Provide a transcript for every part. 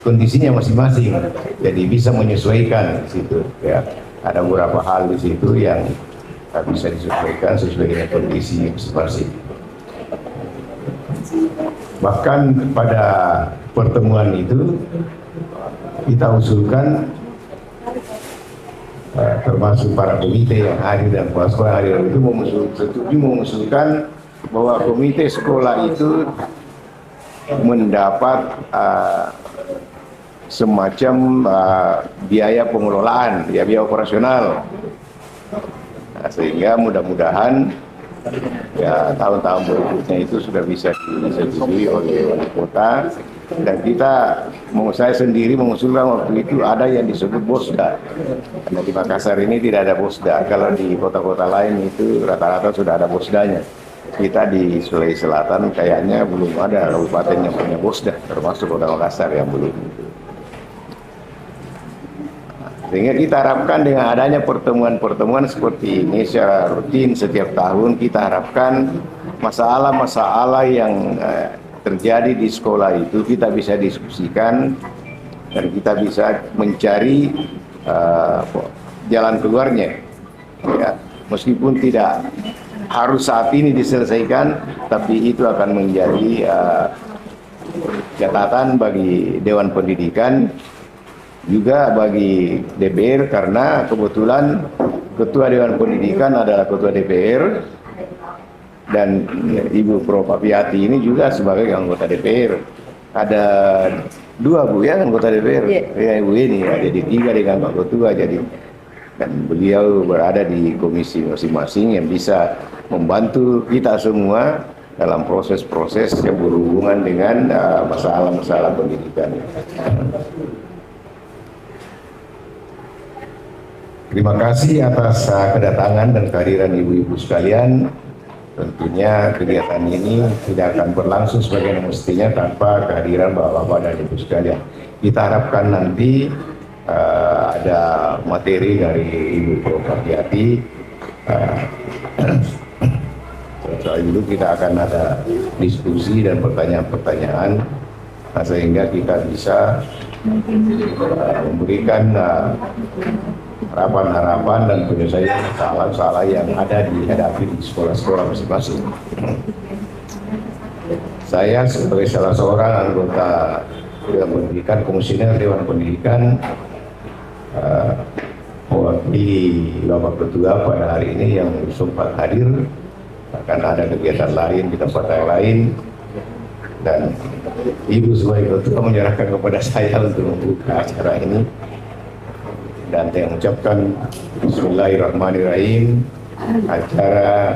kondisinya masing-masing, jadi bisa menyesuaikan di situ. Ya, ada beberapa hal di situ yang bisa disesuaikan sesuai dengan kondisi masing-masing. Bahkan pada pertemuan itu kita usulkan, termasuk para komite yang hadir dan kepala sekolah hadir itu mengusulkan bahwa komite sekolah itu mendapat semacam biaya pengelolaan, biaya operasional, sehingga mudah-mudahan ya tahun-tahun berikutnya itu sudah bisa disetujui oleh wali kota. Dan saya sendiri mengusulkan waktu itu ada yang disebut bosda, karena di Makassar ini tidak ada bosda. Kalau di kota-kota lain itu rata-rata sudah ada bosdanya. Kita di Sulawesi Selatan kayaknya belum ada kabupaten yang punya bosda, termasuk Kota Makassar yang belum. Sehingga kita harapkan dengan adanya pertemuan-pertemuan seperti ini secara rutin setiap tahun, kita harapkan masalah-masalah yang terjadi di sekolah itu kita bisa diskusikan dan kita bisa mencari jalan keluarnya. Ya, meskipun tidak harus saat ini diselesaikan, tapi itu akan menjadi catatan bagi Dewan Pendidikan, juga bagi DPR, karena kebetulan Ketua Dewan Pendidikan adalah Ketua DPR dan Ibu Prof. Papiati ini juga sebagai anggota DPR. Ada dua Bu ya anggota DPR, ya Ibu ini ya, jadi tiga dengan Pak Ketua, jadi dan beliau berada di komisi masing-masing yang bisa membantu kita semua dalam proses-proses yang berhubungan dengan masalah-masalah pendidikan. Terima kasih atas kedatangan dan kehadiran ibu-ibu sekalian. Tentunya kegiatan ini tidak akan berlangsung sebagaimana mestinya tanpa kehadiran bapak-bapak dan ibu sekalian. Kita harapkan nanti ada materi dari Ibu Prof. Papiati. Setelah itu kita akan ada diskusi dan pertanyaan-pertanyaan, sehingga kita bisa memberikan harapan-harapan dan penyelesaian masalah-masalah yang ada dihadapi di sekolah-sekolah masing-masing. Saya sebagai salah seorang anggota Dewan Pendidikan, Komisioner Dewan Pendidikan, mewakili Bapak Ketua pada hari ini yang sempat hadir, akan ada kegiatan lain di tempat yang lain, dan Ibu sebagai Ketua menyerahkan kepada saya untuk membuka acara ini. Dan saya mengucapkan Bismillahirrahmanirrahim, acara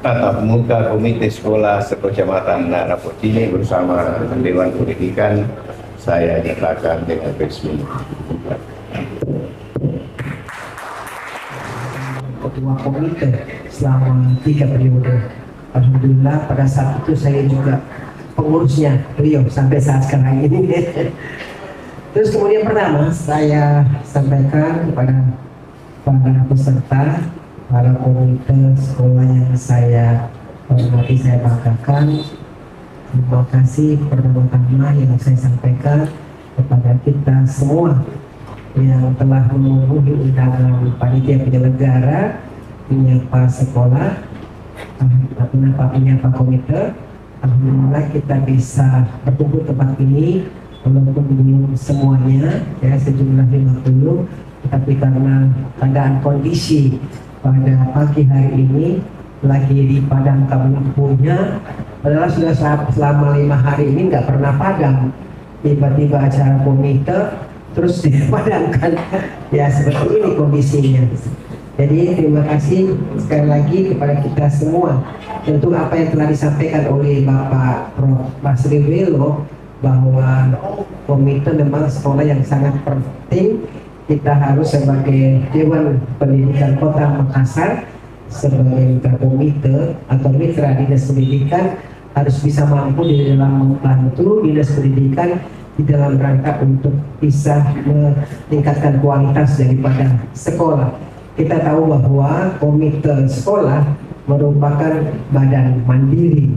tatap muka Komite Sekolah Sekecamatan Rapocini bersama Dewan Pendidikan saya nyatakan dengan resmi. Ketua komite selama 3 periode. Alhamdulillah pada saat itu saya juga pengurusnya beliau sampai saat sekarang ini. Terus kemudian pertama saya sampaikan kepada para peserta, para komite sekolah yang saya hormati, saya banggakan. Terima kasih pertama-tama yang saya sampaikan kepada kita semua yang telah memenuhi undangan panitia penyelenggara, penyapa sekolah, penyapa komite. Alhamdulillah kita bisa berkumpul tempat ini, walaupun belum semuanya ya, sejumlah 50, tetapi karena keadaan kondisi pada pagi hari ini lagi di padang lampunya, padahal sudah selama 5 hari ini nggak pernah padam, tiba-tiba acara komite terus dipadamkan. Ya seperti ini kondisinya. Jadi terima kasih sekali lagi kepada kita semua. Tentu apa yang telah disampaikan oleh Bapak Prof. Basri Welo, bahwa komite memang sekolah yang sangat penting. Kita harus sebagai Dewan Pendidikan Kota Makassar, sebagai mitra komite atau mitra dinas pendidikan, harus bisa mampu di dalam membantu dinas pendidikan di dalam rangka untuk bisa meningkatkan kualitas daripada sekolah. Kita tahu bahwa komite sekolah merupakan badan mandiri.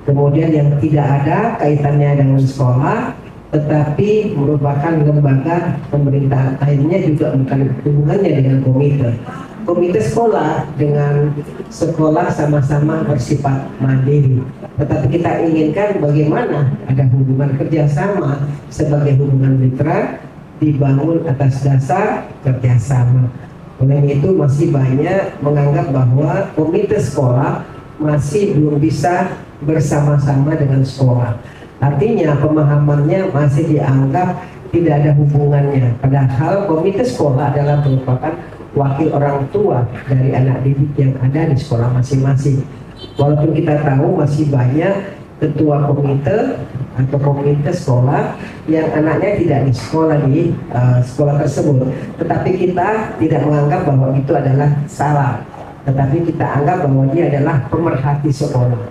Kemudian yang tidak ada kaitannya dengan sekolah, tetapi merupakan lembaga pemerintahan lainnya juga bukan hubungannya dengan komite. Komite sekolah dengan sekolah sama-sama bersifat mandiri. Tetapi kita inginkan bagaimana ada hubungan kerjasama sebagai hubungan mitra dibangun atas dasar kerjasama. Oleh itu masih banyak menganggap bahwa komite sekolah masih belum bisa bersama-sama dengan sekolah. Artinya pemahamannya masih dianggap tidak ada hubungannya. Padahal komite sekolah adalah merupakan wakil orang tua dari anak didik yang ada di sekolah masing-masing. Walaupun kita tahu masih banyak ketua komite atau komite sekolah yang anaknya tidak di sekolah tersebut, tetapi kita tidak menganggap bahwa itu adalah salah, tetapi kita anggap bahwa dia adalah pemerhati sekolah.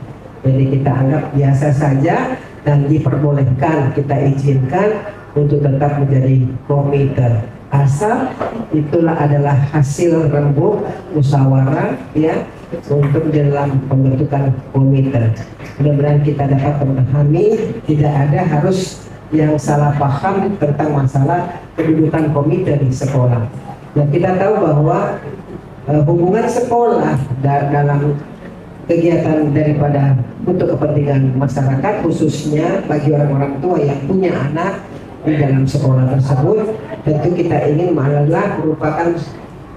Jadi kita anggap biasa saja dan diperbolehkan, kita izinkan untuk tetap menjadi komite, asal itulah adalah hasil rembuk musyawarah ya untuk dalam pembentukan komite. Mudah-mudahan kita dapat memahami, tidak ada harus yang salah paham tentang masalah kedudukan komite di sekolah. Nah, kita tahu bahwa hubungan sekolah dalam kegiatan daripada untuk kepentingan masyarakat, khususnya bagi orang-orang tua yang punya anak di dalam sekolah tersebut, tentu kita ingin malah merupakan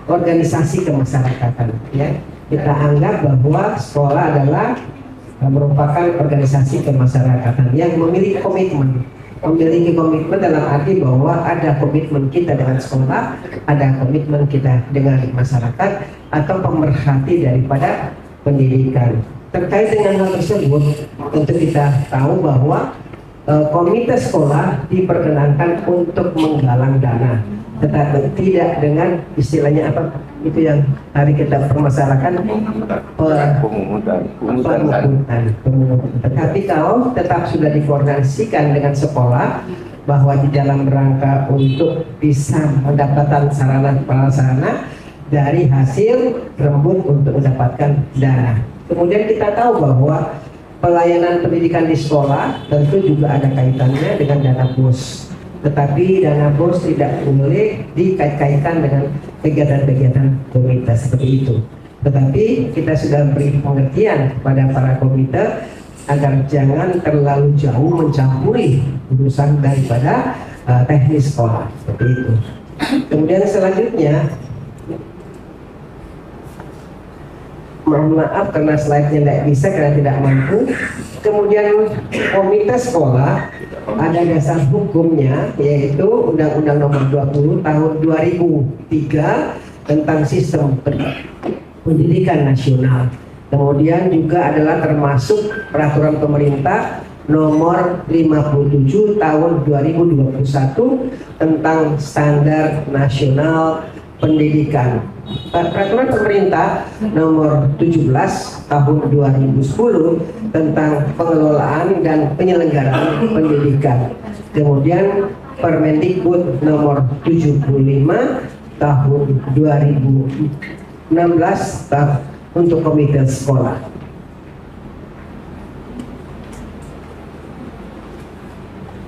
organisasi kemasyarakatan ya. Kita anggap bahwa sekolah adalah merupakan organisasi kemasyarakatan yang memiliki komitmen dalam arti bahwa ada komitmen kita dengan sekolah, ada komitmen kita dengan masyarakat atau pemerhati daripada pendidikan. Terkait dengan hal tersebut, tentu kita tahu bahwa komite sekolah diperkenankan untuk menggalang dana, tetapi tidak dengan istilahnya apa itu yang hari kita permasalahkan pemungutan. Tetapi kalau tetap sudah dikoordinasikan dengan sekolah bahwa di dalam rangka untuk bisa mendapatkan sarana prasarana dari hasil rembuk untuk mendapatkan dana. Kemudian kita tahu bahwa pelayanan pendidikan di sekolah tentu juga ada kaitannya dengan dana BOS. Tetapi dana BOS tidak boleh dikait-kaitkan dengan kegiatan-kegiatan komite seperti itu. Tetapi kita sudah beri pengertian kepada para komite agar jangan terlalu jauh mencampuri urusan daripada teknis sekolah seperti itu. Kemudian selanjutnya, mohon maaf karena slide-nya tidak bisa karena tidak mampu. Kemudian komite sekolah ada dasar hukumnya, yaitu Undang-Undang Nomor 20 Tahun 2003 tentang Sistem Pendidikan Nasional. Kemudian juga adalah termasuk Peraturan Pemerintah Nomor 57 Tahun 2021 tentang Standar Nasional Pendidikan. Peraturan Pemerintah Nomor 17 Tahun 2010 tentang pengelolaan dan penyelenggaraan pendidikan. Kemudian Permendikbud Nomor 75 Tahun 2016 untuk komite sekolah.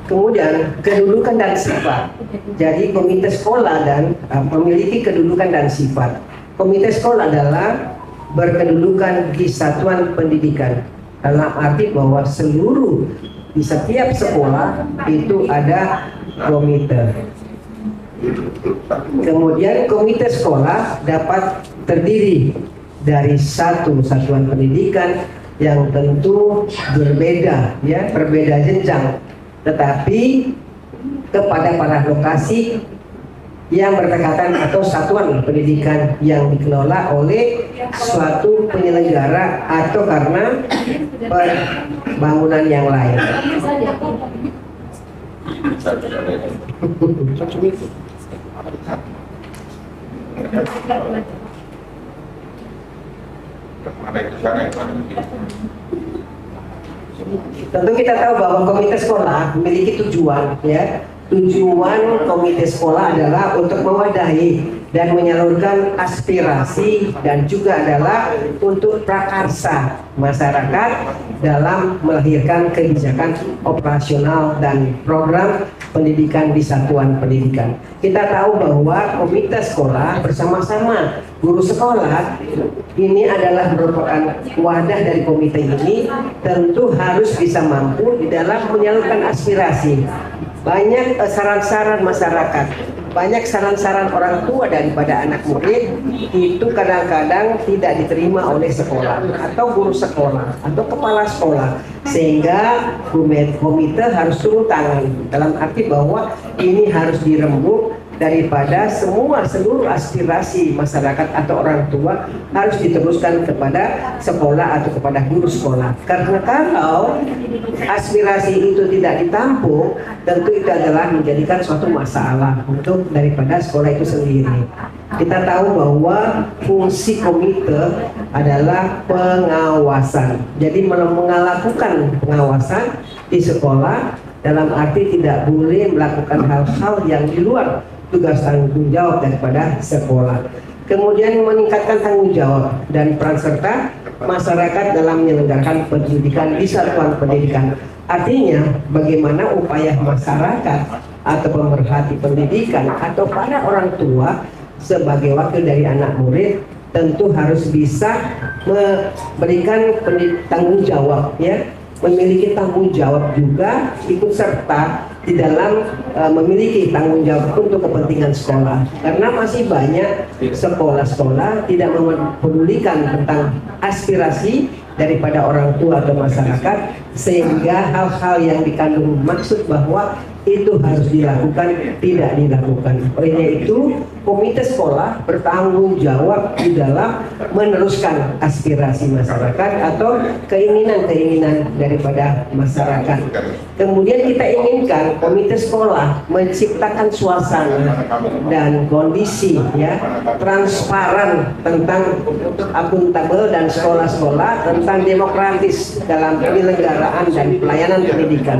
Kemudian kedudukan dan sifat. Jadi komite sekolah dan memiliki kedudukan dan sifat. Komite sekolah adalah berkedudukan di satuan pendidikan, dalam arti bahwa seluruh di setiap sekolah itu ada komite. Kemudian komite sekolah dapat terdiri dari satu satuan pendidikan yang tentu berbeda ya, berbeda jenjang, tetapi kepada para lokasi yang berdekatan atau satuan pendidikan yang dikelola oleh suatu penyelenggara atau karena pembangunan yang lain. Tentu kita tahu bahwa komite sekolah memiliki tujuan ya, tujuan komite sekolah adalah untuk mewadahi dan menyalurkan aspirasi dan juga adalah untuk prakarsa masyarakat dalam melahirkan kebijakan operasional dan program pendidikan di satuan pendidikan. Kita tahu bahwa komite sekolah bersama-sama guru sekolah ini adalah merupakan wadah dari komite ini, tentu harus bisa mampu di dalam menyalurkan aspirasi. Banyak saran-saran masyarakat, banyak saran-saran orang tua daripada anak murid itu kadang-kadang tidak diterima oleh sekolah atau guru sekolah atau kepala sekolah, sehingga komite harus turun tangan dalam arti bahwa ini harus dirembuk daripada seluruh aspirasi masyarakat atau orang tua harus diteruskan kepada sekolah atau kepada guru sekolah. Karena kalau aspirasi itu tidak ditampung, tentu itu adalah menjadikan suatu masalah untuk daripada sekolah itu sendiri. Kita tahu bahwa fungsi komite adalah pengawasan. Jadi melakukan pengawasan di sekolah dalam arti tidak boleh melakukan hal-hal yang di luar tugas tanggung jawab daripada sekolah. Kemudian meningkatkan tanggung jawab dan peran serta masyarakat dalam menyelenggarakan pendidikan di satuan pendidikan. Artinya bagaimana upaya masyarakat atau pemerhati pendidikan atau para orang tua sebagai wakil dari anak murid tentu harus bisa memberikan tanggung jawab, ya, memiliki tanggung jawab juga ikut serta di dalam memiliki tanggung jawab untuk kepentingan sekolah, karena masih banyak sekolah-sekolah tidak mempedulikan tentang aspirasi daripada orang tua atau masyarakat, sehingga hal-hal yang dikandung maksud bahwa itu harus dilakukan tidak dilakukan. Oleh itu komite sekolah bertanggung jawab di dalam meneruskan aspirasi masyarakat atau keinginan-keinginan daripada masyarakat. Kemudian kita inginkan komite sekolah menciptakan suasana dan kondisi, ya, transparan tentang akuntabel dan sekolah-sekolah tentang demokratis dalam penyelenggaraan dan pelayanan pendidikan.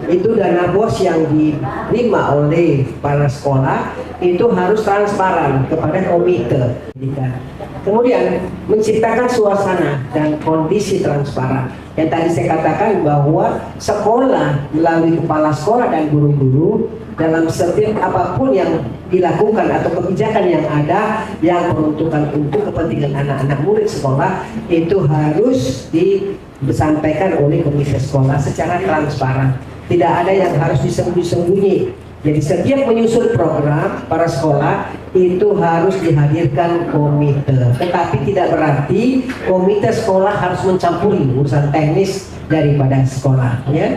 Itu dana BOS yang diterima oleh para sekolah itu harus transparan kepada komite pendidikan. Kemudian menciptakan suasana dan kondisi transparan. Yang tadi saya katakan bahwa sekolah melalui kepala sekolah dan guru-guru dalam setiap apapun yang dilakukan atau kebijakan yang ada yang peruntukan untuk kepentingan anak-anak murid sekolah itu harus disampaikan oleh komite sekolah secara transparan. Tidak ada yang harus disembunyi-sembunyi. Jadi setiap menyusun program para sekolah itu harus dihadirkan komite. Tetapi tidak berarti komite sekolah harus mencampuri urusan teknis daripada sekolah, ya.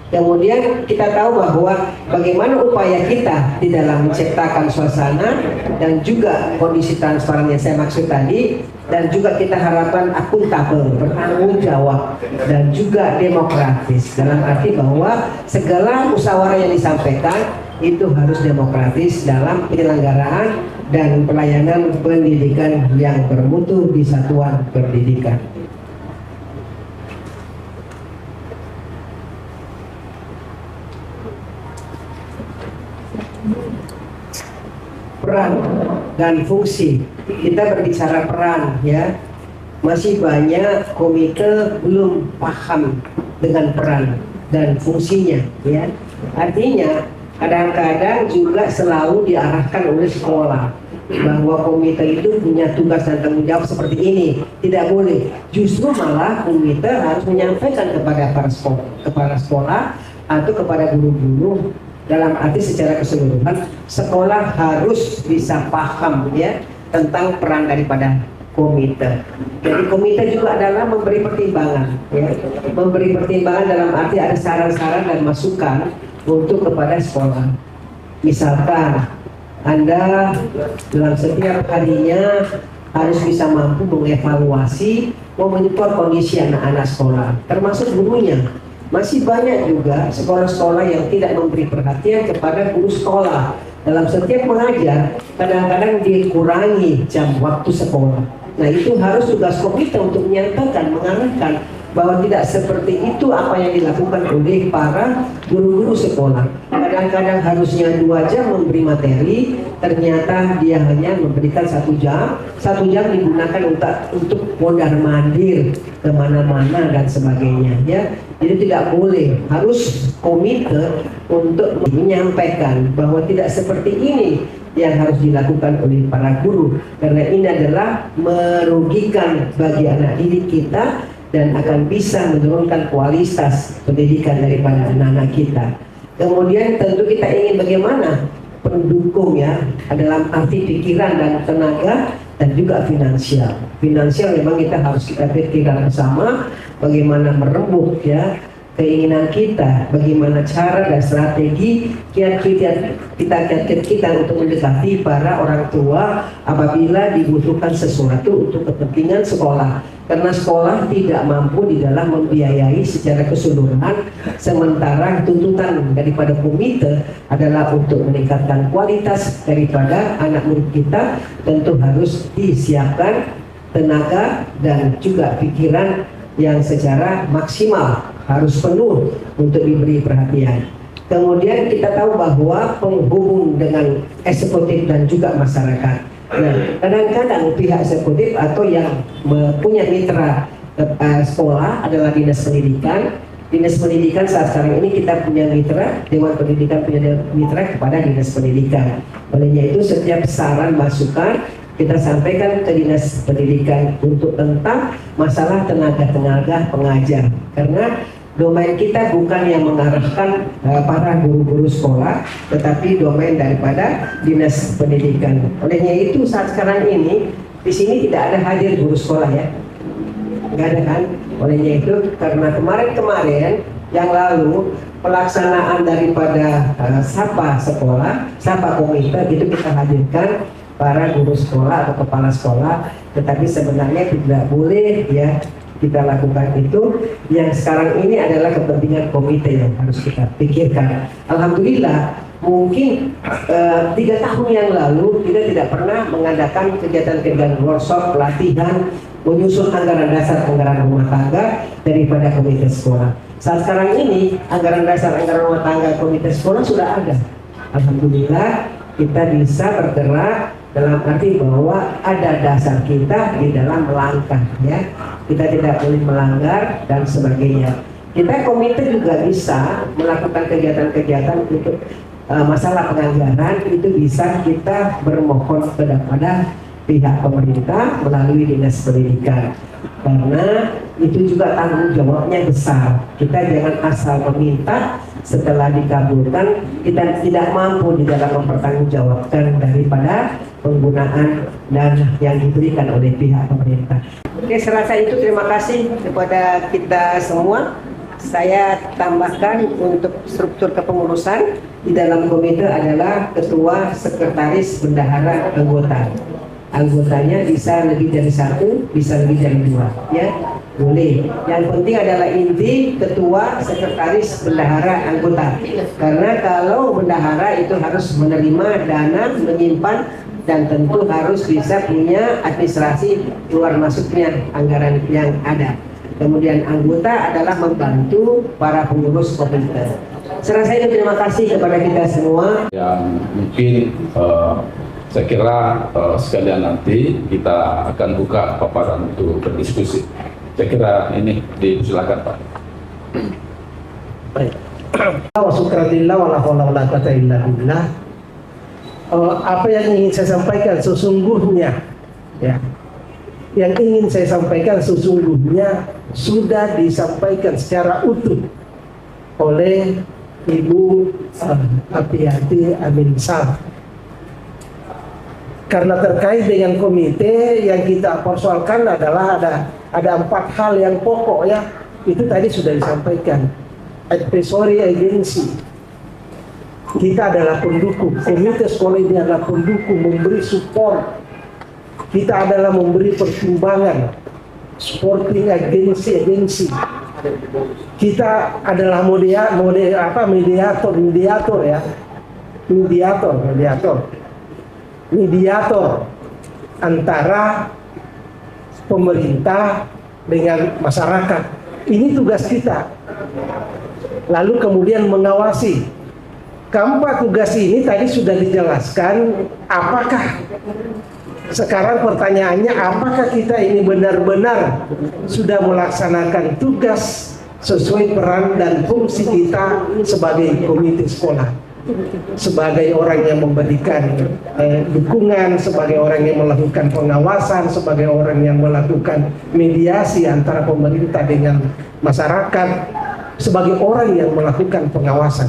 Kemudian kita tahu bahwa bagaimana upaya kita di dalam menciptakan suasana dan juga kondisi transparan yang saya maksud tadi, dan juga kita harapkan akuntabel, bertanggung jawab dan juga demokratis, dalam arti bahwa segala musyawarah yang disampaikan itu harus demokratis dalam penyelenggaraan dan pelayanan pendidikan yang bermutu di satuan pendidikan. Peran dan fungsi, kita berbicara peran, ya, masih banyak komite belum paham dengan peran dan fungsinya, ya. Artinya kadang-kadang juga selalu diarahkan oleh sekolah bahwa komite itu punya tugas dan tanggung jawab seperti ini. Tidak boleh, justru malah komite harus menyampaikan kepada kepala sekolah atau kepada guru-guru. Dalam arti secara keseluruhan sekolah harus bisa paham, ya, tentang peran daripada komite. Jadi komite juga adalah memberi pertimbangan, ya, memberi pertimbangan dalam arti ada saran-saran dan masukan untuk kepada sekolah. Misalkan Anda dalam setiap harinya harus bisa mampu mengevaluasi, memonitor kondisi anak-anak sekolah, termasuk gurunya. Masih banyak juga sekolah-sekolah yang tidak memberi perhatian kepada guru sekolah. Dalam setiap mengajar, kadang-kadang dikurangi jam waktu sekolah. Nah, itu harus tugas komite untuk menyampaikan, mengarahkan bahwa tidak seperti itu apa yang dilakukan oleh para guru-guru sekolah. Kadang-kadang harusnya 2 jam memberi materi, ternyata dia hanya memberikan 1 jam. 1 jam digunakan untuk mondar-mandir kemana-mana dan sebagainya, ya. Jadi tidak boleh, harus komite untuk menyampaikan bahwa tidak seperti ini yang harus dilakukan oleh para guru, karena ini adalah merugikan bagi anak didik kita dan akan bisa menurunkan kualitas pendidikan daripada anak-anak kita. Kemudian tentu kita ingin bagaimana pendukung, ya, dalam arti pikiran dan tenaga dan juga finansial. Finansial memang kita pikirkan bersama bagaimana merembuk, ya, keinginan kita, bagaimana cara dan strategi kita untuk mendekati para orang tua apabila dibutuhkan sesuatu untuk kepentingan sekolah. Karena sekolah tidak mampu di dalam membiayai secara keseluruhan, sementara tuntutan daripada komite adalah untuk meningkatkan kualitas daripada anak murid kita. Tentu harus disiapkan tenaga dan juga pikiran yang secara maksimal, harus penuh untuk diberi perhatian. Kemudian kita tahu bahwa penghubung dengan eksekutif dan juga masyarakat. Nah, kadang-kadang pihak eksekutif atau yang punya mitra sekolah adalah dinas pendidikan. Dinas pendidikan saat sekarang ini kita punya mitra, Dewan Pendidikan punya mitra kepada dinas pendidikan. Olehnya itu setiap saran masukan kita sampaikan ke dinas pendidikan untuk tentang masalah tenaga pengajar, karena domain kita bukan yang mengarahkan para guru-guru sekolah, tetapi domain daripada dinas pendidikan. Olehnya itu saat sekarang ini di sini tidak ada hadir guru sekolah, ya, nggak ada kan? Olehnya itu karena kemarin yang lalu pelaksanaan daripada sapa sekolah, sapa komite itu kita hadirkan para guru sekolah atau kepala sekolah, tetapi sebenarnya tidak boleh, ya, kita lakukan itu. Yang sekarang ini adalah kepentingan komite yang harus kita pikirkan. Alhamdulillah, mungkin 3 tahun yang lalu kita tidak pernah mengadakan kegiatan-kegiatan workshop, pelatihan, menyusun anggaran dasar, anggaran rumah tangga daripada komite sekolah. Saat sekarang ini anggaran dasar, anggaran rumah tangga komite sekolah sudah ada. Alhamdulillah, kita bisa bergerak dalam arti bahwa ada dasar kita di dalam melangkah, ya. Kita tidak boleh melanggar dan sebagainya. Kita komite juga bisa melakukan kegiatan-kegiatan untuk masalah penganggaran, itu bisa kita bermohon kepada pihak pemerintah melalui dinas pendidikan, karena itu juga tanggung jawabnya besar. Kita jangan asal meminta, setelah dikabulkan kita tidak mampu di dalam mempertanggungjawabkan daripada penggunaan dana yang diberikan oleh pihak pemerintah. Oke, serasa itu terima kasih kepada kita semua. Saya tambahkan untuk struktur kepengurusan di dalam komite adalah ketua, sekretaris, bendahara, anggota. Anggotanya bisa lebih dari 1, bisa lebih dari 2, ya, boleh. Yang penting adalah inti ketua, sekretaris, bendahara, anggota. Karena kalau bendahara itu harus menerima dana, menyimpan, dan tentu harus bisa punya administrasi keluar masuknya anggaran yang ada. Kemudian anggota adalah membantu para pengurus komite. Serasa itu terima kasih kepada kita semua. Yang mungkin saya kira sekalian nanti kita akan buka paparan untuk berdiskusi. Saya kira ini dipersilakan, Pak. Baik. Wa syukratillah wa la haula wa la quwwata illa billah. Apa yang ingin saya sampaikan sesungguhnya, ya, yang ingin saya sampaikan sesungguhnya sudah disampaikan secara utuh oleh Ibu Apriyati Amin Sah. Karena terkait dengan komite yang kita persoalkan adalah ada 4 hal yang pokok, ya, itu tadi sudah disampaikan. Advisory agency, kita adalah pendukung. Komite sekolah ini adalah pendukung, memberi support. Kita adalah memberi pertimbangan, supporting agensi. Kita adalah mediator antara pemerintah dengan masyarakat. Ini tugas kita. Lalu kemudian mengawasi. Keempat tugas ini tadi sudah dijelaskan. Apakah sekarang pertanyaannya, apakah kita ini benar-benar sudah melaksanakan tugas sesuai peran dan fungsi kita sebagai komite sekolah, sebagai orang yang memberikan dukungan, sebagai orang yang melakukan pengawasan, sebagai orang yang melakukan mediasi antara pemerintah dengan masyarakat, sebagai orang yang melakukan pengawasan.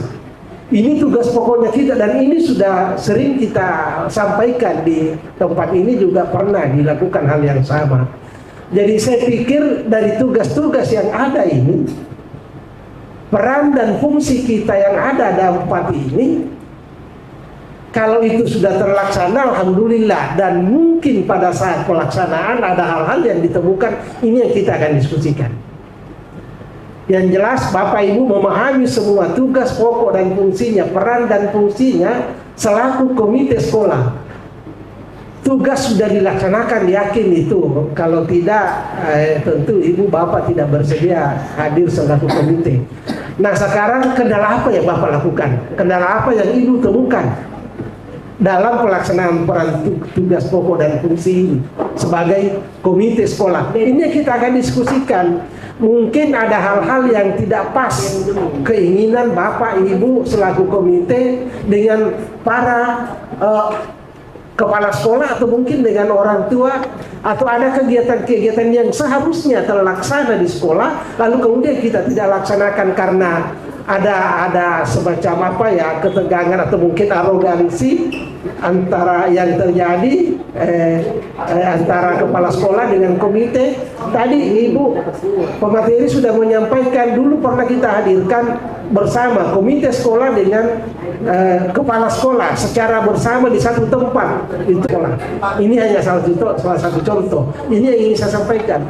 Ini tugas pokoknya kita, dan ini sudah sering kita sampaikan di tempat ini, juga pernah dilakukan hal yang sama. Jadi saya pikir dari tugas-tugas yang ada ini, peran dan fungsi kita yang ada empat ini, kalau itu sudah terlaksana, alhamdulillah. Dan mungkin pada saat pelaksanaan ada hal-hal yang ditemukan, ini yang kita akan diskusikan. Yang jelas Bapak Ibu memahami semua tugas pokok dan fungsinya, peran dan fungsinya selaku komite sekolah. Tugas sudah dilaksanakan, yakin itu. Kalau tidak, tentu Ibu Bapak tidak bersedia hadir selaku komite. Nah, sekarang kendala apa yang Bapak lakukan? Kendala apa yang Ibu temukan dalam pelaksanaan peran tugas pokok dan fungsi ini sebagai komite sekolah? Ini yang kita akan diskusikan. Mungkin ada hal-hal yang tidak pas keinginan Bapak Ibu selaku komite dengan para kepala sekolah, atau mungkin dengan orang tua, atau ada kegiatan-kegiatan yang seharusnya terlaksana di sekolah lalu kemudian kita tidak laksanakan karena ada semacam apa ya, ketegangan atau mungkin arogansi antara yang terjadi antara kepala sekolah dengan komite. Tadi Ibu pemateri sudah menyampaikan, dulu pernah kita hadirkan bersama komite sekolah dengan kepala sekolah secara bersama di satu tempat itu sekolah. Ini hanya salah satu contoh. Ini yang ingin saya sampaikan.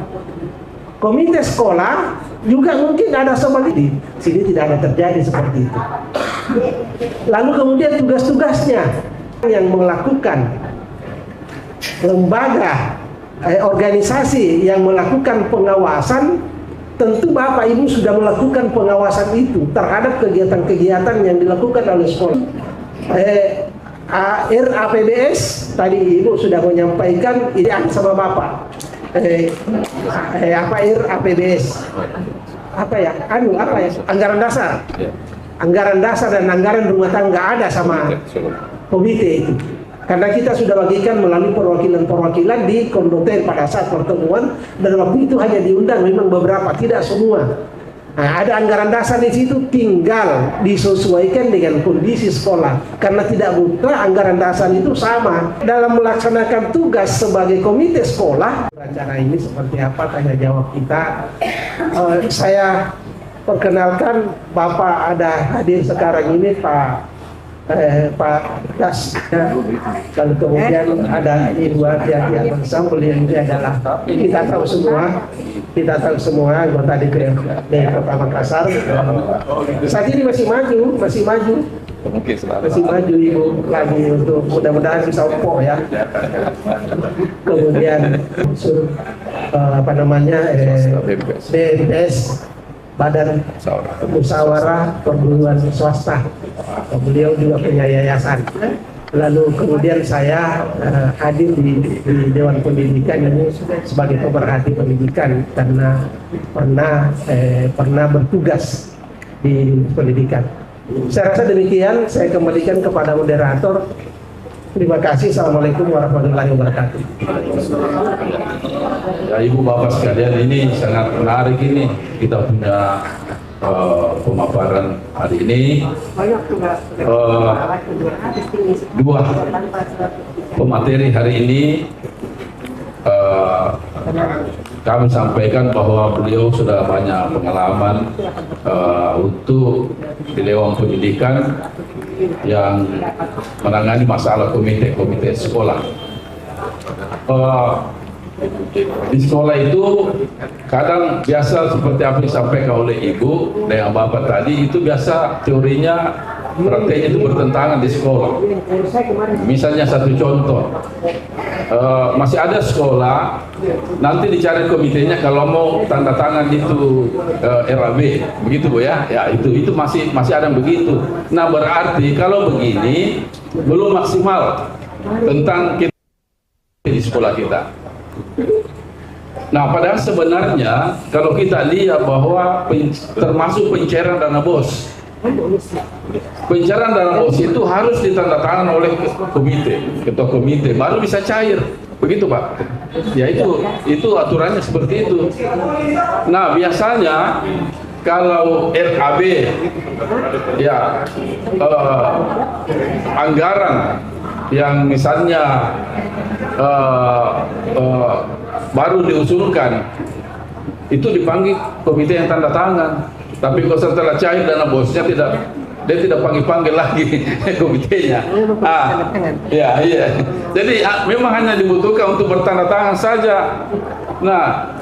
Komite sekolah juga mungkin ada seperti di sini, tidak ada terjadi seperti itu. Lalu kemudian tugas-tugasnya yang melakukan lembaga organisasi yang melakukan pengawasan, tentu Bapak Ibu sudah melakukan pengawasan itu terhadap kegiatan-kegiatan yang dilakukan oleh sekolah. RAPBS tadi Ibu sudah menyampaikan ini sama Bapak. RAPBS apa ya? Anggaran dasar. Anggaran dasar dan anggaran rumah tangga ada sama komite itu. Karena kita sudah bagikan melalui perwakilan-perwakilan di Kondotel pada saat pertemuan, dan waktu itu hanya diundang memang beberapa, tidak semua. Nah, ada anggaran dasar di situ, tinggal disesuaikan dengan kondisi sekolah. Karena tidak buta, anggaran dasar itu sama. Dalam melaksanakan tugas sebagai komite sekolah, acara ini seperti apa, tanya jawab kita. Saya perkenalkan Bapak ada hadir sekarang ini, Pak Das, lalu kemudian ada Ibu Atiati Abang, beliau ini adalah kita tahu semua anggota DPRD Kota Makassar. Saat ini masih maju Ibu lagi untuk mudah-mudahan bisa opo ya. Kemudian BMS, Badan Musyawarah Perguruan Swasta. Beliau juga punya yayasan. Lalu kemudian saya hadir di Dewan Pendidikan ini sebagai pemerhati pendidikan karena pernah bertugas di pendidikan. Saya rasa demikian. Saya kembalikan kepada moderator. Terima kasih. Assalamualaikum warahmatullahi wabarakatuh. Ya, Ibu Bapak sekalian, ini sangat menarik ini. Kita punya pemaparan hari ini. Dua pemateri hari ini kami sampaikan bahwa beliau sudah banyak pengalaman untuk di Dewan Pendidikan yang menangani masalah komite sekolah. Di sekolah itu kadang biasa seperti apa yang disampaikan oleh Ibu dengan Bapak tadi, itu biasa teorinya prakteknya itu bertentangan di sekolah. Misalnya satu contoh, masih ada sekolah nanti dicari komitenya kalau mau tanda tangan itu RAB, begitu Bu ya. Ya itu masih ada begitu. Nah berarti kalau begini belum maksimal tentang kita di sekolah kita. Nah padahal sebenarnya kalau kita lihat bahwa termasuk pencairan dana BOS, pencairan dana BOS itu harus ditandatangan oleh ketua komite baru bisa cair, begitu Pak. Ya itu aturannya seperti itu. Nah biasanya kalau RAB ya anggaran yang misalnya baru diusulkan itu dipanggil komite yang tanda tangan. Tapi kalau setelah cair dana bosnya dia tidak panggil lagi komitenya. Iya. Jadi memang hanya dibutuhkan untuk bertanda tangan saja. Nah,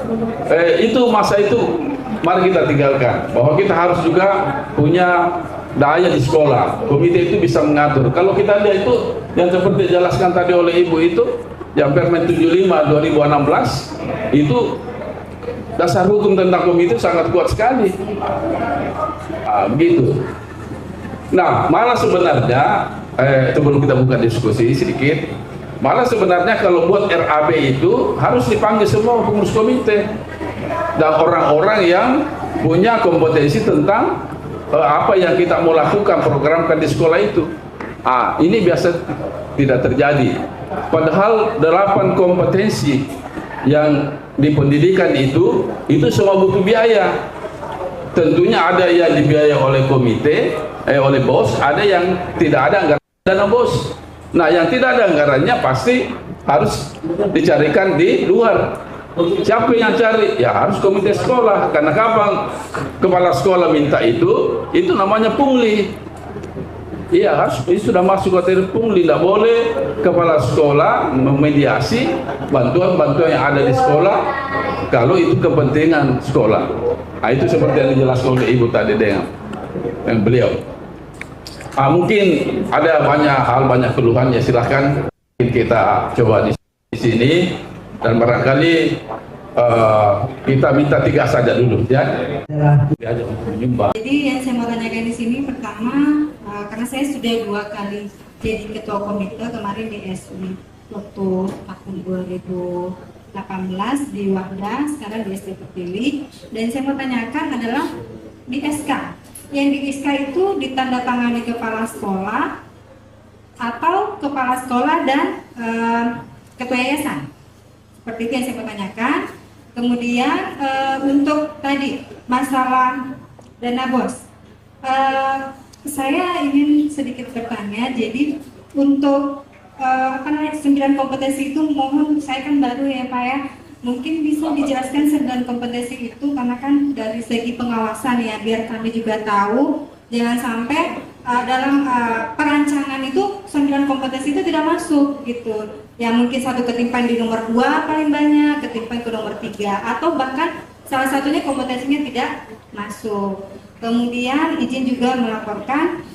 itu masa itu mari kita tinggalkan. Bahwa kita harus juga punya daya di sekolah. Komite itu bisa mengatur. Kalau kita lihat itu yang seperti dijelaskan tadi oleh Ibu itu, yang Permen 75 2016 itu dasar hukum tentang komite sangat kuat sekali. Begitu. Nah, malah sebenarnya sebelum kita buka diskusi sedikit, malah sebenarnya kalau buat RAB itu harus dipanggil semua pengurus komite dan orang-orang yang punya kompetensi tentang apa yang kita mau lakukan, programkan di sekolah itu. Ini biasa tidak terjadi. Padahal 8 kompetensi yang di pendidikan itu semua butuh biaya. Tentunya ada yang dibiayai oleh komite, oleh BOS, ada yang tidak ada anggaran dana BOS. Nah, yang tidak ada anggarannya pasti harus dicarikan di luar. Siapa yang cari? Ya harus komite sekolah. Karena kapan kepala sekolah minta itu namanya pungli. Iya, harus itu sudah masuk kategori pungli. Tidak boleh kepala sekolah memediasi bantuan-bantuan yang ada di sekolah kalau itu kepentingan sekolah. Nah, itu seperti yang dijelaskan oleh Ibu tadi dengan beliau. Mungkin ada banyak keluhan, ya silahkan kita coba di sini dan barangkali kita minta 3 saja dulu ya. Diajak menyumbang. Jadi yang saya mau tanyakan di sini pertama, karena saya sudah 2 kali jadi ketua komite, kemarin di SU waktu tahun 2018 di Wahda, sekarang di SD Pertiwi. Dan saya mau tanyakan adalah di SK. Yang di SK itu ditandatangani kepala sekolah atau kepala sekolah dan ketua yayasan. Seperti itu yang saya mau tanyakan. Kemudian untuk tadi masalah dana BOS, saya ingin sedikit bertanya. Jadi untuk 9 kompetensi itu mohon, saya kan baru ya Pak ya, mungkin bisa dijelaskan 9 kompetensi itu karena kan dari segi pengawasan ya, biar kami juga tahu jangan sampai dalam perancangan itu 9 kompetensi itu tidak masuk gitu. Ya mungkin satu ketimpan di nomor 2 paling banyak, ketimpan ke nomor 3, atau bahkan salah satunya kompetensinya tidak masuk. Kemudian izin juga melaporkan,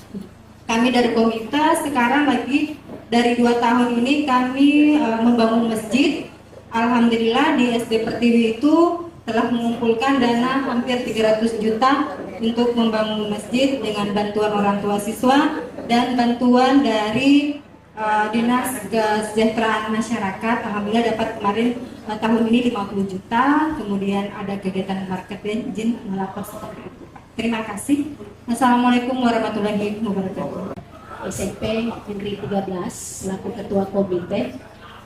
kami dari komite sekarang lagi dari 2 tahun ini kami membangun masjid. Alhamdulillah di SD Pertiwi itu telah mengumpulkan dana hampir 300 juta untuk membangun masjid dengan bantuan orang tua siswa dan bantuan dari Dinas Kesejahteraan Masyarakat. Alhamdulillah dapat kemarin tahun ini 50 juta. Kemudian ada kegiatan marketing, izin melapor seperti itu. Terima kasih. Assalamualaikum warahmatullahi wabarakatuh. SMP Negeri 13 selaku ketua komite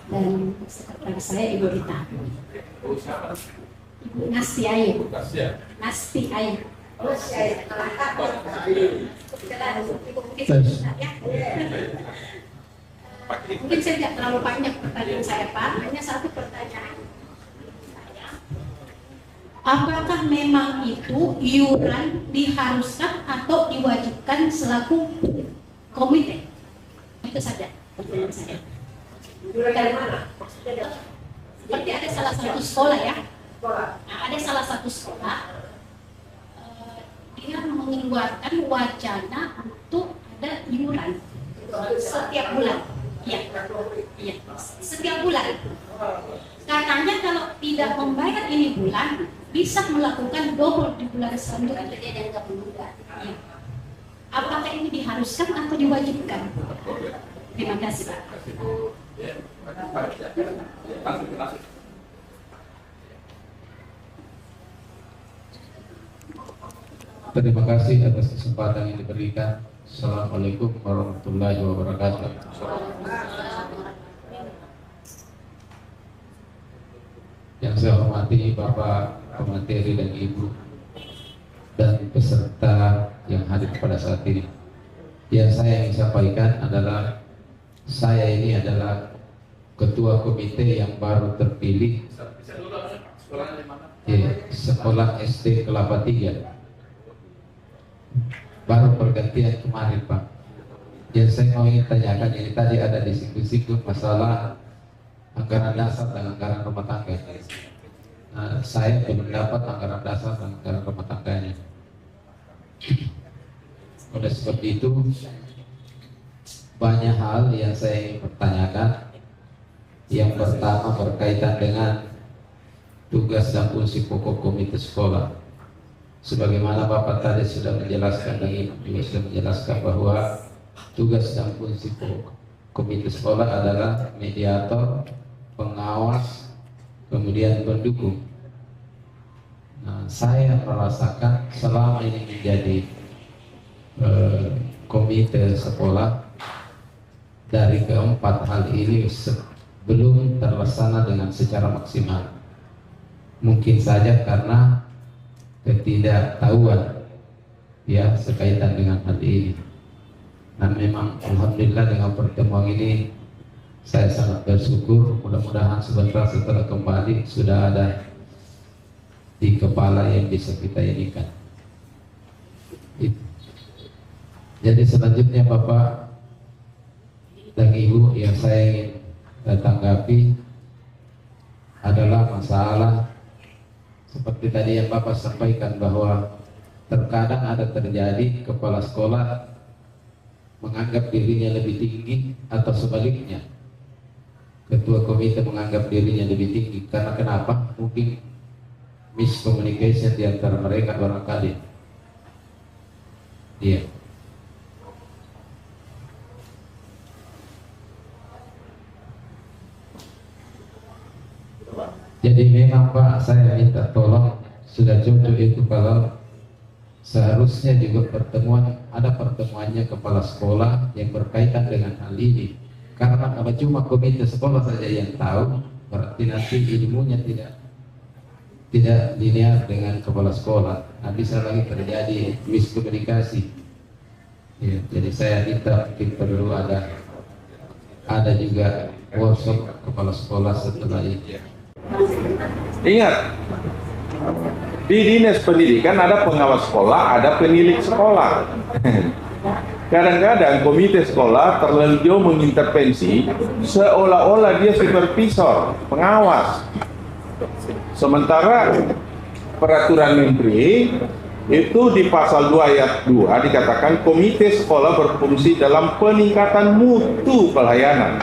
dan sekretaris saya Ibu Rita. Ibu Nasti Ayu. Nasti Ayu. Mungkin saya tidak terlalu banyak pertanyaan saya Pak, hanya satu pertanyaan. Apakah memang itu iuran diharuskan atau diwajibkan selaku komite? Itu saja pertanyaan saya. Dari mana? Seperti ada salah satu sekolah ya. Nah, ada salah satu sekolah dia mengeluarkan wacana untuk ada iuran setiap bulan. Iya, iya, setiap bulan. Katanya kalau tidak membayar ini bulan, bisa melakukan double di bulan selanjutnya. Iya. Apakah ini diharuskan atau diwajibkan? Terima kasih, Pak. Terima kasih atas kesempatan yang diberikan. Assalamualaikum warahmatullahi wabarakatuh. Yang saya hormati Bapak Pemateri dan Ibu dan peserta yang hadir pada saat ini. Yang saya ingin sampaikan adalah saya ini adalah ketua komite yang baru terpilih sekolah SD Kelapa 3. Baru pergantian kemarin, Pak. Yang saya mau ingin tanyakan ini tadi ada disinggung masalah anggaran dasar dan anggaran rumah tangga. Nah, saya belum dapat anggaran dasar dan anggaran rumah tangganya. Oleh sebab itu banyak hal yang saya ingin pertanyakan. Yang pertama berkaitan dengan tugas dan fungsi pokok komite sekolah. Sebagaimana Bapak tadi sudah menjelaskan dan Ibu juga sudah menjelaskan bahwa tugas dan fungsi pokok komite sekolah adalah mediator, pengawas, kemudian pendukung. Nah, saya merasakan selama ini menjadi komite sekolah, dari keempat hal ini belum terlaksana dengan secara maksimal. Mungkin saja karena ketidaktahuan ya sekaitan dengan hal ini. Dan memang alhamdulillah dengan pertemuan ini saya sangat bersyukur. Mudah-mudahan sebentar setelah kembali sudah ada di kepala yang bisa kita inikan. Jadi selanjutnya Bapak dan Ibu yang saya ingin tanggapi adalah masalah seperti tadi yang Bapak sampaikan bahwa terkadang ada terjadi kepala sekolah menganggap dirinya lebih tinggi atau sebaliknya ketua komite menganggap dirinya lebih tinggi. Karena kenapa? Mungkin miscommunication di antara mereka barangkali. Iya. Jadi memang Pak, saya minta tolong, sudah cocok itu kalau seharusnya juga ada pertemuannya kepala sekolah yang berkaitan dengan hal ini. Karena kalau cuma komite sekolah saja yang tahu, berarti nanti ilmunya tidak linear dengan kepala sekolah. Nah, bisa lagi terjadi miskomunikasi. Ya, jadi saya minta mungkin perlu ada juga workshop kepala sekolah setelah ini. Ingat, di dinas pendidikan ada pengawas sekolah, ada penilik sekolah. Kadang-kadang komite sekolah terlalu jauh mengintervensi seolah-olah dia supervisor, pengawas. Sementara peraturan menteri itu di pasal 2 ayat 2 dikatakan komite sekolah berfungsi dalam peningkatan mutu pelayanan.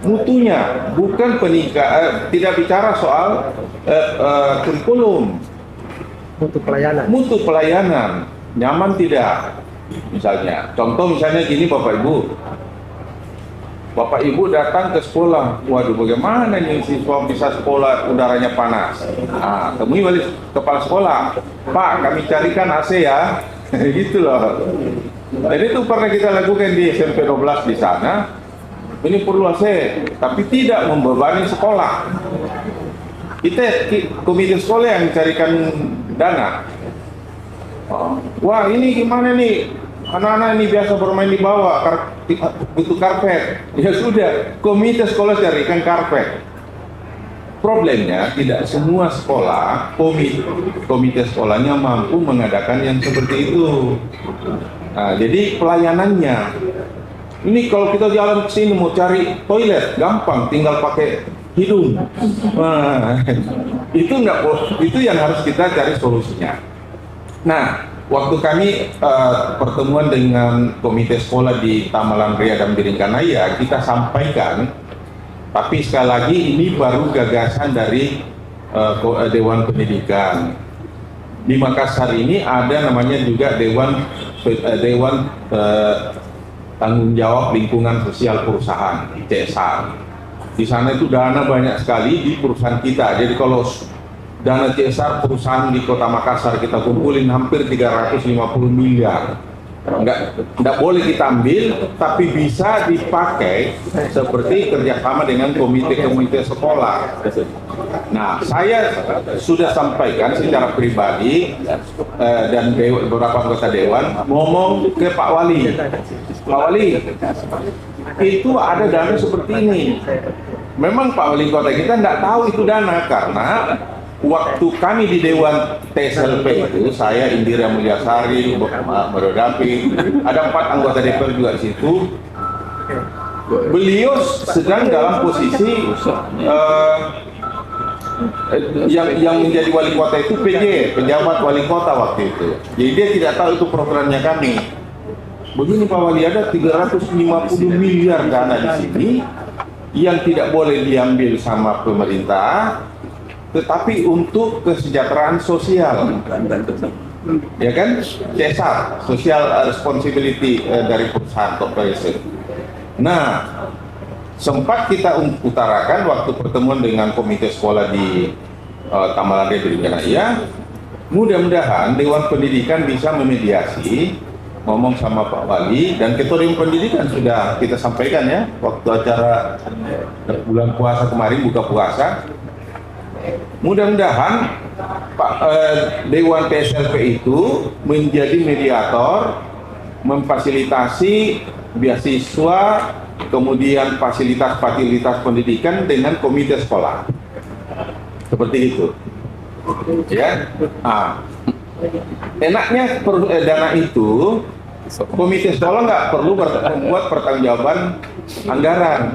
Mutunya, bukan tidak bicara soal kurikulum. Mutu pelayanan, nyaman tidak? Misalnya, contoh misalnya gini Bapak Ibu datang ke sekolah, waduh bagaimana nih siswa bisa sekolah udaranya panas? Nah, temui wali kepala sekolah, Pak kami carikan AC ya, gitu loh. Dan itu pernah kita lakukan di SMP 12 di sana. Ini perlu AC, tapi tidak membebani sekolah. Kita komite sekolah yang carikan dana. Wah ini gimana nih, anak-anak ini biasa bermain di bawah, butuh karpet. Ya sudah, komite sekolah carikan karpet. Problemnya tidak semua sekolah, komite sekolahnya mampu mengadakan yang seperti itu. Nah, jadi pelayanannya. Ini kalau kita jalan ke sini mau cari toilet gampang, tinggal pakai hidung. Nah, itu yang harus kita cari solusinya. Nah, waktu kami pertemuan dengan komite sekolah di Tamalan Ria dan Biringkanaya, kita sampaikan, tapi sekali lagi ini baru gagasan dari Dewan Pendidikan. Di Makassar ini ada namanya juga Dewan Tanggung Jawab Lingkungan Sosial Perusahaan, CSR. Di sana itu dana banyak sekali di perusahaan kita. Jadi kalau dana CSR perusahaan di Kota Makassar kita kumpulin hampir 350 miliar. Nggak boleh kita ambil, tapi bisa dipakai seperti kerjasama dengan komite-komite sekolah. Nah, saya sudah sampaikan secara pribadi dan beberapa anggota dewan ngomong ke Pak Wali. Pak Wali, itu ada dana seperti ini. Memang Pak Wali Kota kita nggak tahu itu dana karena waktu kami di Dewan TSLP itu, saya, Indira Mulyasari, Merodapi, ada 4 anggota DPR juga di situ. Beliau sedang dalam posisi yang menjadi wali kota itu PJ, pejabat wali kota waktu itu. Jadi dia tidak tahu itu programnya kami. Begini Pak Wali, ada 350 miliar dana di sini yang tidak boleh diambil sama pemerintah, tetapi untuk kesejahteraan sosial, ya kan, CSR, social responsibility dari perusahaan corporation. Nah, sempat kita utarakan waktu pertemuan dengan komite sekolah di Tamalan Ria Biringkanaya, mudah-mudahan Dewan Pendidikan bisa memediasi, ngomong sama Pak Wali, dan Ketua Dewan Pendidikan sudah kita sampaikan ya waktu acara bulan puasa kemarin, buka puasa. Mudah-mudahan Dewan TSLP itu menjadi mediator, memfasilitasi beasiswa, kemudian fasilitas-fasilitas pendidikan dengan komite sekolah. Seperti itu. Ya. Enaknya dana itu komite sekolah nggak perlu membuat pertanggungjawaban anggaran.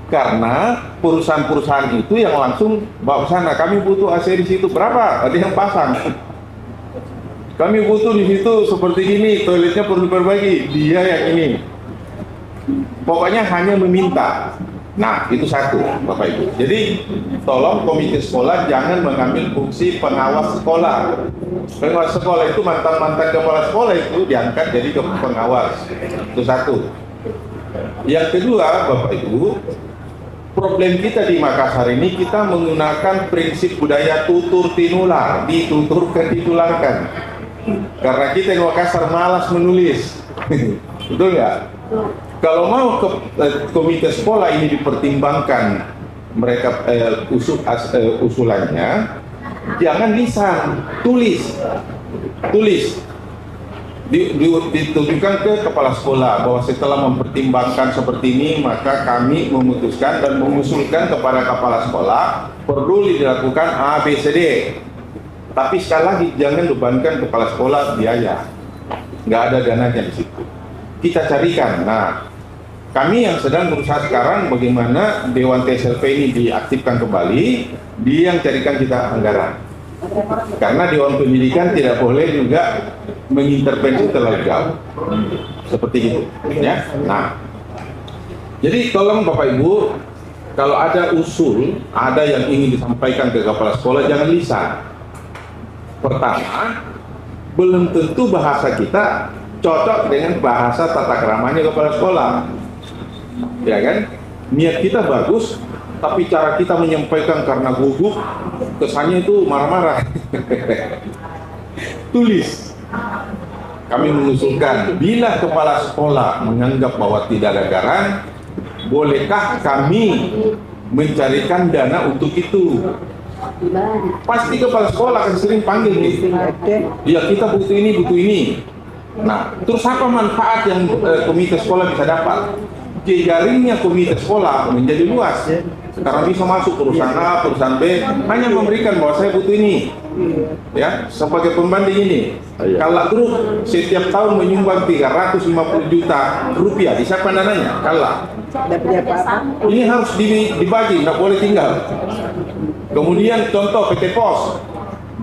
Karena perusahaan-perusahaan itu yang langsung bawa sana, kami butuh AC di situ, berapa? Ada yang pasang. Kami butuh di situ seperti ini, toiletnya perlu diperbaiki, dia yang ini. Pokoknya hanya meminta. Nah, itu satu, Bapak Ibu. Jadi, tolong komite sekolah jangan mengambil fungsi pengawas sekolah. Pengawas sekolah itu mantan-mantan kepala sekolah itu diangkat jadi pengawas. Itu satu. Yang kedua, Bapak Ibu, problem kita di Makassar ini, kita menggunakan prinsip budaya tutur tinular, dituturkan, ditularkan. Karena kita di Makassar malas menulis. Betul nggak? Kalau mau komite sekolah ini dipertimbangkan mereka usulannya, jangan lisan, tulis. Ditujukan ke kepala sekolah bahwa setelah mempertimbangkan seperti ini, maka kami memutuskan dan mengusulkan kepada kepala sekolah perlu dilakukan A, B, C, D. Tapi sekali lagi jangan bebankan kepala sekolah biaya, nggak ada dananya di situ. Kita carikan. Nah, kami yang sedang berusaha sekarang bagaimana Dewan TSLP ini diaktifkan kembali, dia yang carikan kita anggaran. Karena Dewan Pendidikan tidak boleh juga mengintervensi terlalu jauh, seperti itu, ya. Nah, jadi tolong Bapak Ibu, kalau ada usul, ada yang ingin disampaikan ke kepala sekolah, jangan lisan. Pertama, belum tentu bahasa kita cocok dengan bahasa tata keramanya kepala sekolah, ya kan? Niat kita bagus, tapi cara kita menyampaikan karena gugup, kesannya itu marah-marah. Tulis. Kami mengusulkan, bila kepala sekolah menganggap bahwa tidak ada anggaran, bolehkah kami mencarikan dana untuk itu? Pasti kepala sekolah akan sering panggil nih. Ya, kita butuh ini. Nah, terus apa manfaat yang komite sekolah bisa dapat? Jejaringnya komite sekolah menjadi luas, karena bisa masuk perusahaan A, perusahaan B, hanya memberikan bahwa saya butuh ini, ya, sebagai pembanding ini. Kalau Group setiap tahun menyumbang 350 juta rupiah, disiapkan dananya. Kalau ini harus dibagi, nggak boleh tinggal. Kemudian contoh PT Pos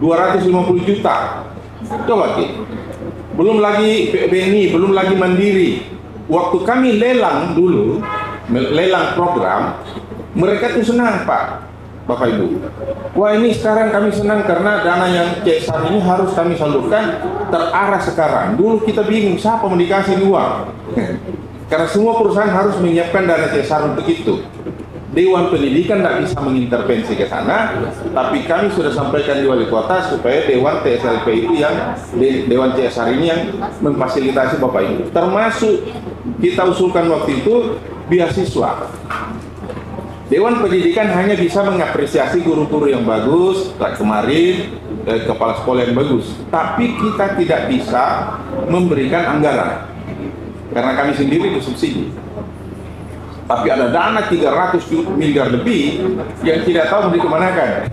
250 juta, Coba Ki. Belum lagi BNI, belum lagi Mandiri. Waktu kami lelang dulu, lelang program, mereka tuh senang Pak, Bapak Ibu. Wah ini sekarang kami senang karena dana yang CSR ini harus kami salurkan terarah sekarang. Dulu kita bingung siapa mau dikasih uang. Karena semua perusahaan harus menyiapkan dana CSR untuk itu. Dewan Pendidikan tidak bisa mengintervensi ke sana, tapi kami sudah sampaikan di wali kota supaya Dewan TSLP itu yang Dewan CSR ini yang memfasilitasi Bapak Ibu. Termasuk kita usulkan waktu itu beasiswa. Dewan Pendidikan hanya bisa mengapresiasi guru-guru yang bagus, kayak kemarin kepala sekolah yang bagus, tapi kita tidak bisa memberikan anggaran karena kami sendiri disubsidi. Tapi ada dana 300 miliar lebih yang tidak tahu mau dikemanakan.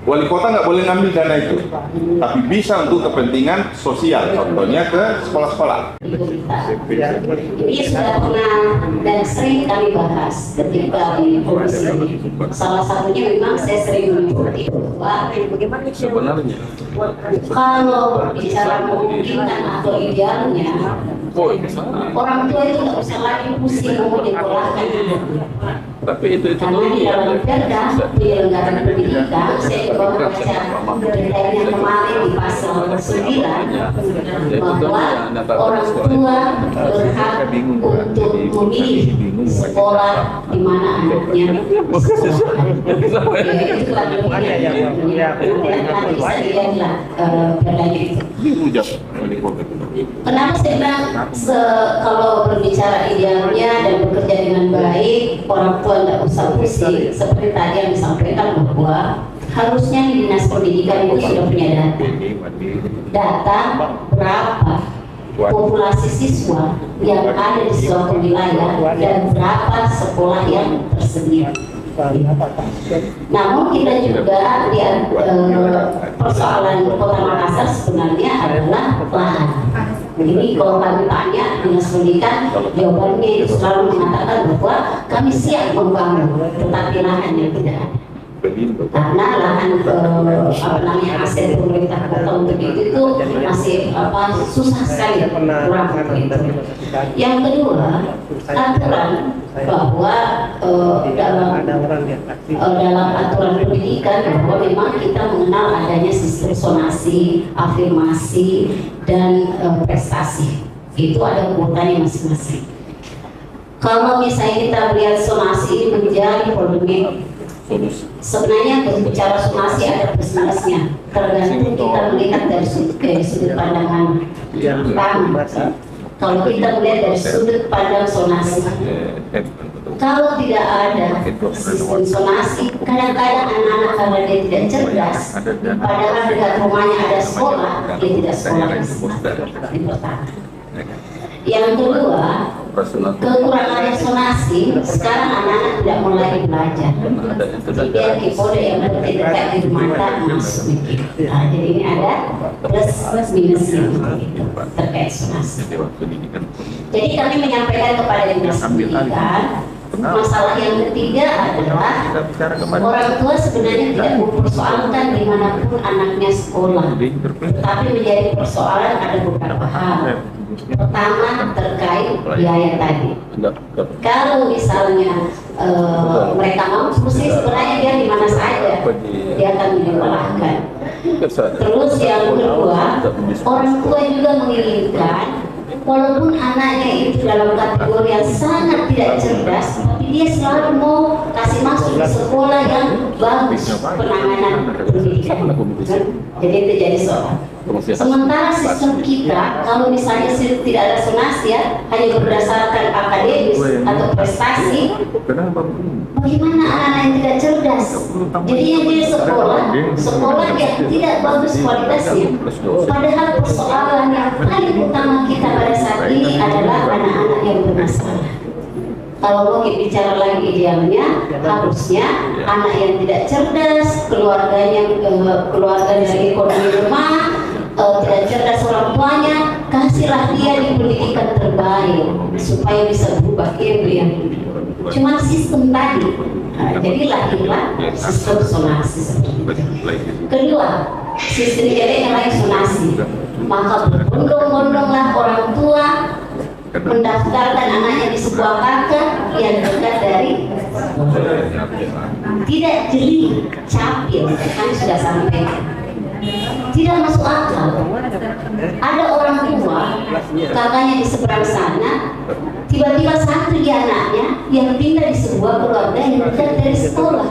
Wali kota nggak boleh ngambil dana itu, tapi bisa untuk kepentingan sosial, contohnya ke sekolah-sekolah. Ini sudah pernah dan sering kami bahas ketika di komisi ini. Salah satunya memang saya sering mengikuti bahwa Sebenarnya kalau bicara memungkinkan atau idealnya, orang tua itu nggak usah lagi pusing mau menyekolahkan. tapi itu Karena di dalam perda penyelenggaraan pendidikan, saya coba membaca perda yang kemarin di pasal 9 bahwa orang tua berhak untuk memilih sekolah di mana anaknya sekolah. Itu kan nanti saya lihatlah perdanya itu. Kenapa saya bilang kalau berbicara idealnya dan bekerja dengan baik, orang tua tidak usah pusing. Seperti tadi yang disampaikan bahwa harusnya di Dinas Pendidikan itu sudah punya data berapa populasi siswa yang ada di suatu wilayah dan berapa sekolah yang tersedia. Namun kita juga lihat persoalan Kota Makassar sebenarnya adalah lahan. Ini kalau kami tanya Dinas Pendidikan, jawabannya itu selalu mengatakan bahwa kami siap membangun, tetapi lahan yang tidak ada. Karena lahan aset pemerintah kota untuk itu masih susah sekali kurang itu. Yang kedua, aturan bahwa dalam aturan pendidikan bahwa memang kita mengenal adanya sistem zonasi, afirmasi, dan prestasi. Itu ada kuotanya masing-masing. Kalau misalnya kita melihat zonasi ini menjadi polemik, sebenarnya berbicara zonasi ada plus-minusnya, tergantung kita melihat dari sudut pandangan. Kalau kita melihat dari sudut pandang zonasi, kalau tidak ada sistem zonasi, kadang-kadang anak-anak karena dia tidak cerdas, padahal dekat rumahnya ada sekolah, dia tidak sekolah di pertama. Yang kedua, kekurangan zonasi, sekarang anak-anak tidak mau lagi belajar. Dia keyboard yang dekat di mata masuk mikir. Nah, jadi ini ada plus minusnya terkait zonasi. Jadi kami menyampaikan kepada Dinas Pendidikan, masalah yang ketiga adalah orang tua sebenarnya tidak mempersoalkan dimanapun anaknya sekolah, tapi menjadi persoalan ada beberapa hal. Pertama terkait biaya tadi. Kalau misalnya mereka mau mesti sebenarnya dia di mana saja dia akan menyekolahkan. Terus yang kedua, orang tua juga menginginkan walaupun anaknya itu dalam kategori yang sangat tidak cerdas, tapi dia selalu mau kasih masuk ke sekolah yang bagus penanganan pendidikan. Jadi itu jadi soal. Sementara sistem kita, kalau misalnya tidak ada zonasi ya, hanya berdasarkan akademis atau prestasi, bagaimana anak-anak yang tidak cerdas? Jadi yang dia sekolah yang tidak bagus kualitasnya. Padahal persoalan yang paling utama kita pada saat ini adalah anak-anak yang bermasalah. Kalau mau bicara lagi idealnya, harusnya anak yang tidak cerdas, keluarga dari ekonomi lemah, tidak cerdas orang tuanya, kasihlah dia di pendidikan terbaik supaya bisa berubah embrio yang hidup. Cuma sistem tadi, jadi lahirlah sistem zonasi seperti itu. Kedua, sistem jadi yang lain zonasi, maka berbondong-bondonglah orang tua mendaftarkan anaknya di sebuah kakak yang dekat dari tidak jeli, capil, kami sudah sampaikan. Tidak masuk akal. Ada orang tua, kakaknya di seberang sana, tiba-tiba santri anaknya yang tinggal di sebuah keluarga yang dekat dari sekolah.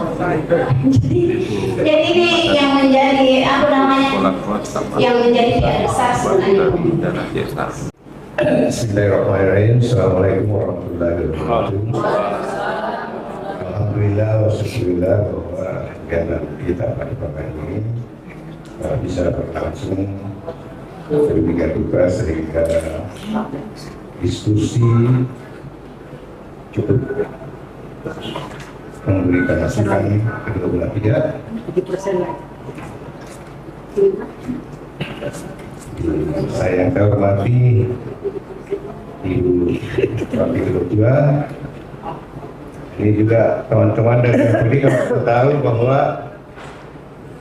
Jadi ini yang menjadi apa namanya, yang menjadi PR besar sebenarnya. Bismillahirrahmanirrahim. Assalamualaikum warahmatullahi wabarakatuh. Alhamdulillah wassallallahu bahwa kegiatan kita pada pagi ini bisa berlangsung sedemikian rupa sehingga diskusi cukup memberikan masukan kedua belah pihak. Saya yang hormati Ibu Wakil Ketua, ini juga teman-teman dari pendidikan tahu bahwa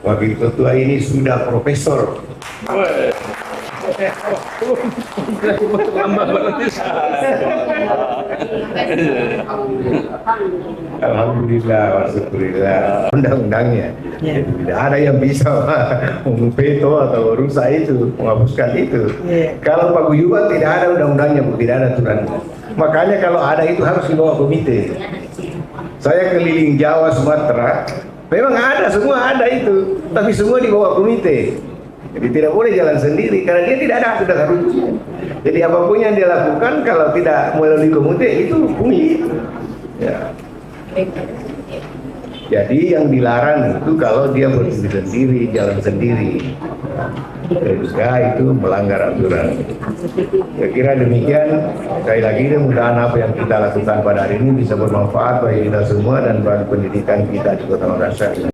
Wakil Ketua ini sudah profesor. Alhamdulillah, wasyukurillah. Undang-undangnya, tidak ada yang bisa memveto atau rusak itu, menghapuskan itu. Kalau paguyuban tidak ada undang-undangnya, tidak ada aturannya. Makanya kalau ada itu harus dibawa komite. Saya keliling Jawa, Sumatera, memang ada, semua ada itu, tapi semua dibawa komite. Jadi tidak boleh jalan sendiri karena dia tidak ada dasar hukumnya. Jadi apapun yang dia lakukan kalau tidak melalui komite itu hukumi. Ya. Jadi yang dilarang itu kalau dia berdiri sendiri, jalan sendiri. Juga itu melanggar aturan. Saya kira demikian. Sekali lagi mudah-mudahan apa yang kita lakukan pada hari ini bisa bermanfaat bagi kita semua dan bagi pendidikan kita di Kota Makassar.